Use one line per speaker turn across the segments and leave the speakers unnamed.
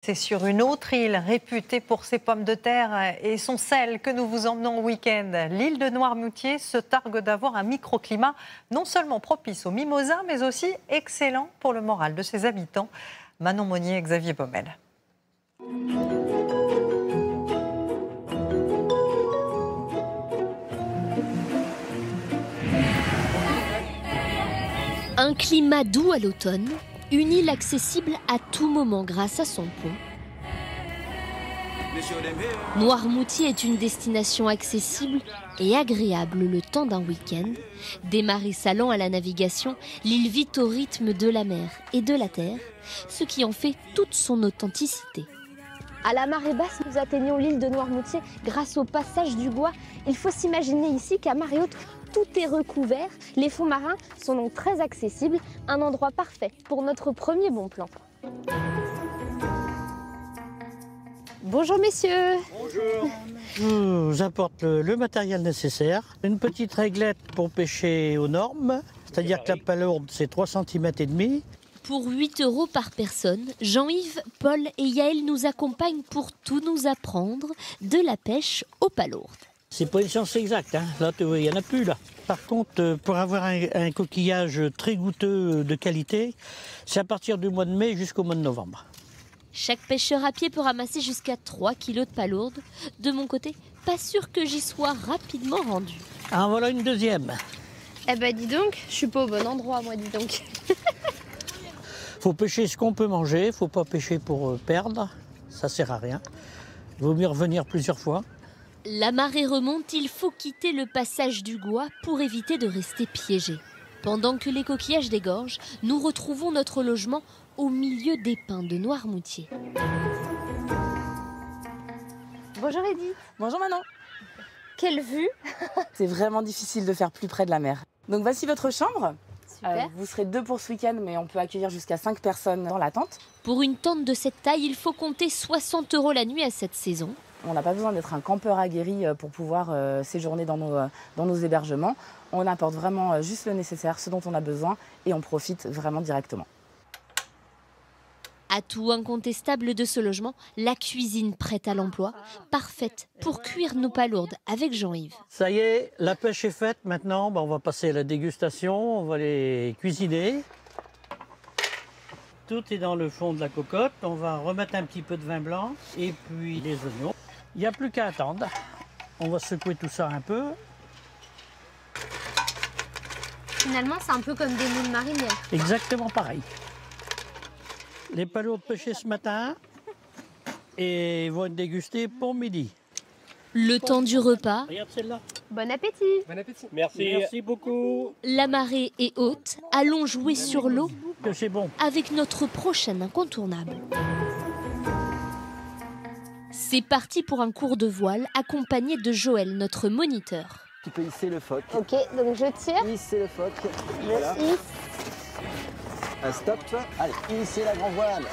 C'est sur une autre île réputée pour ses pommes de terre et son sel que nous vous emmenons au week-end. L'île de Noirmoutier se targue d'avoir un microclimat non seulement propice aux mimosas, mais aussi excellent pour le moral de ses habitants. Manon Monnier et Xavier Baumel.
Un climat doux à l'automne, une île accessible à tout moment grâce à son pont. Noirmoutier est une destination accessible et agréable le temps d'un week-end. Des marées salant à la navigation, l'île vit au rythme de la mer et de la terre, ce qui en fait toute son authenticité.
À la marée basse, nous atteignons l'île de Noirmoutier grâce au passage du Gois. Il faut s'imaginer ici qu'à marée haute, tout est recouvert. Les fonds marins sont donc très accessibles. Un endroit parfait pour notre premier bon plan. Bonjour messieurs.
Bonjour. Je vous apporte le matériel nécessaire. Une petite réglette pour pêcher aux normes. C'est-à-dire que la palourde, c'est 3,5 cm.
Pour 8 € par personne, Jean-Yves, Paul et Yaël nous accompagnent pour tout nous apprendre de la pêche aux palourdes.
C'est pas une science exacte, hein. Là, il n'y en a plus là. Par contre, pour avoir un coquillage très goûteux de qualité, c'est à partir du mois de mai jusqu'au mois de novembre.
Chaque pêcheur à pied peut ramasser jusqu'à 3 kg de palourdes. De mon côté, pas sûr que j'y sois rapidement rendu.
Ah, voilà une deuxième.
Eh ben dis donc, je suis pas au bon endroit moi, dis donc.
Faut pêcher ce qu'on peut manger, faut pas pêcher pour perdre, ça sert à rien. Il vaut mieux revenir plusieurs fois.
La marée remonte, il faut quitter le passage du Gois pour éviter de rester piégé. Pendant que les coquillages dégorgent, nous retrouvons notre logement au milieu des pins de Noirmoutier.
Bonjour Edith.
Bonjour Manon.
Quelle vue.
C'est vraiment difficile de faire plus près de la mer. Donc voici votre chambre.
Super.
Vous serez 2 pour ce week-end, mais on peut accueillir jusqu'à 5 personnes dans la tente.
Pour une tente de cette taille, il faut compter 60 € la nuit à cette saison.
On n'a pas besoin d'être un campeur aguerri pour pouvoir séjourner dans nos hébergements. On apporte vraiment juste le nécessaire, ce dont on a besoin, et on profite vraiment directement.
Atout incontestable de ce logement, la cuisine prête à l'emploi, parfaite pour cuire nos palourdes avec Jean-Yves.
Ça y est, la pêche est faite. Maintenant, on va passer à la dégustation, on va les cuisiner. Tout est dans le fond de la cocotte. On va remettre un petit peu de vin blanc et puis les oignons. Il n'y a plus qu'à attendre. On va secouer tout ça un peu.
Finalement, c'est un peu comme des moules marinières.
Exactement pareil. Les palourdes pêchées ce matin et vont être dégustées pour midi.
Le temps du repas,
Regarde celle-là.
Bon appétit.
Bon appétit.
Merci beaucoup.
la marée est haute, allons jouer sur l'eau
Que c'est bon.
avec notre prochain incontournable. C'est parti pour un cours de voile accompagné de Joël, notre moniteur.
Tu peux hisser le phoque.
Ok, donc je tire.
Hisser le phoque.
Voilà.
Stop. Allez, hissez la grand voile.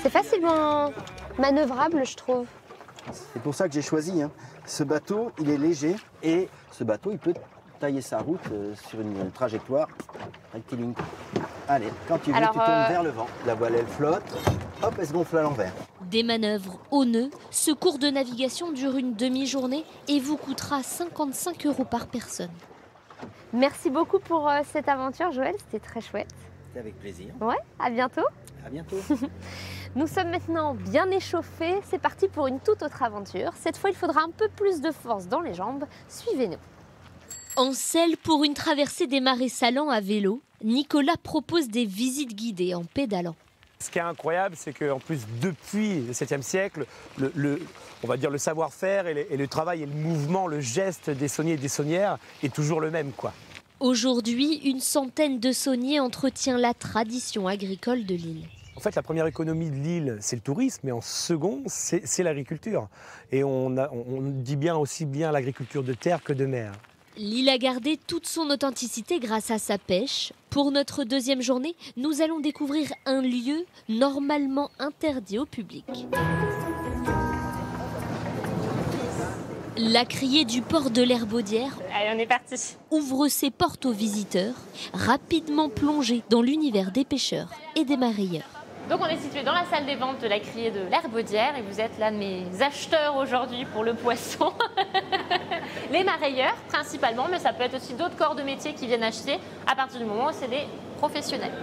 C'est facilement manœuvrable, je trouve.
C'est pour ça que j'ai choisi. Ce bateau, il est léger et ce bateau, il peut tailler sa route sur une trajectoire rectiligne. Allez, quand tu veux,
Alors,
tu tournes vers le vent. La voile, elle flotte. Hop, elle se gonfle à l'envers.
Des manœuvres au nœud, ce cours de navigation dure une demi-journée et vous coûtera 55 € par personne.
Merci beaucoup pour cette aventure, Joël. C'était très chouette.
C'était avec plaisir.
Ouais, à bientôt.
À bientôt.
Nous sommes maintenant bien échauffés. C'est parti pour une toute autre aventure. Cette fois, il faudra un peu plus de force dans les jambes. Suivez-nous.
En selle pour une traversée des marais salants à vélo, Nicolas propose des visites guidées en pédalant.
Ce qui est incroyable, c'est qu'en plus, depuis le 7e siècle, on va dire le savoir-faire et le travail et le mouvement, le geste des sauniers et des saunières est toujours le même, quoi.
Aujourd'hui, une centaine de sauniers entretient la tradition agricole de l'île.
En fait, la première économie de l'île, c'est le tourisme, mais en second, c'est l'agriculture. Et on dit bien aussi bien l'agriculture de terre que de mer.
L'île a gardé toute son authenticité grâce à sa pêche. Pour notre deuxième journée, nous allons découvrir un lieu normalement interdit au public. La criée du port de l'Herbaudière
Allez, on est parti.
ouvre ses portes aux visiteurs, rapidement plongés dans l'univers des pêcheurs et des marailleurs.
Donc on est situé dans la salle des ventes de la criée de l'Herbaudière et vous êtes l'un de mes acheteurs aujourd'hui pour le poisson. Les marailleurs principalement, mais ça peut être aussi d'autres corps de métier qui viennent acheter à partir du moment où c'est des professionnels.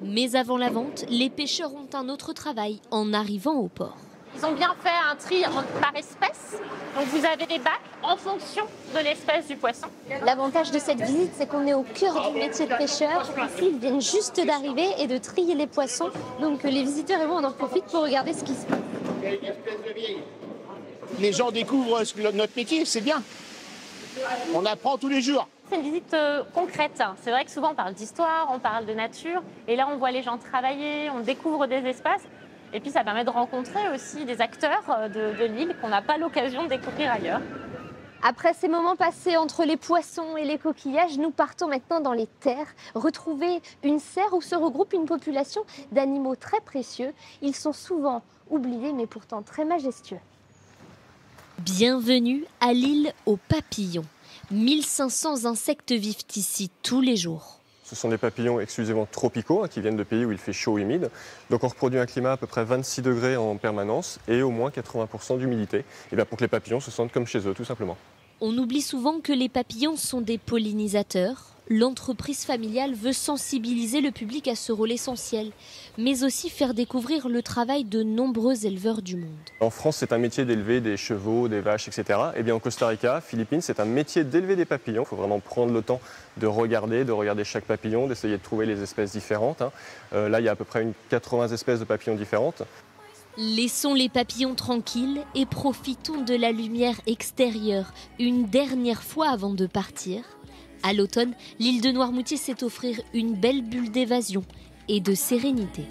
Mais avant la vente, les pêcheurs ont un autre travail en arrivant au port.
Ils ont bien fait un tri par espèce. Donc vous avez des bacs en fonction de l'espèce du poisson. L'avantage de cette visite, c'est qu'on est au cœur du métier de pêcheur. Ici, ils viennent juste d'arriver et de trier les poissons. Donc les visiteurs et moi, on en profite pour regarder ce qui se passe.
Les gens découvrent notre métier, c'est bien. On apprend tous les jours.
C'est une visite concrète. C'est vrai que souvent on parle d'histoire, on parle de nature. Et là, on voit les gens travailler, on découvre des espaces. Et puis ça permet de rencontrer aussi des acteurs de l'île qu'on n'a pas l'occasion de découvrir ailleurs. Après ces moments passés entre les poissons et les coquillages, nous partons maintenant dans les terres, retrouver une serre où se regroupe une population d'animaux très précieux. Ils sont souvent oubliés mais pourtant très majestueux.
Bienvenue à l'île aux papillons. 1500 insectes vivent ici tous les jours.
Ce sont des papillons exclusivement tropicaux qui viennent de pays où il fait chaud et humide. Donc on reproduit un climat à peu près 26 degrés en permanence et au moins 80% d'humidité. Et bien pour que les papillons se sentent comme chez eux tout simplement.
On oublie souvent que les papillons sont des pollinisateurs. L'entreprise familiale veut sensibiliser le public à ce rôle essentiel, mais aussi faire découvrir le travail de nombreux éleveurs du monde.
En France, c'est un métier d'élever des chevaux, des vaches, etc. Et bien en Costa Rica, Philippines, c'est un métier d'élever des papillons. Il faut vraiment prendre le temps de regarder chaque papillon, d'essayer de trouver les espèces différentes. Là, il y a à peu près 80 espèces de papillons différentes.
Laissons les papillons tranquilles et profitons de la lumière extérieure une dernière fois avant de partir. À l'automne, l'île de Noirmoutier sait offrir une belle bulle d'évasion et de sérénité.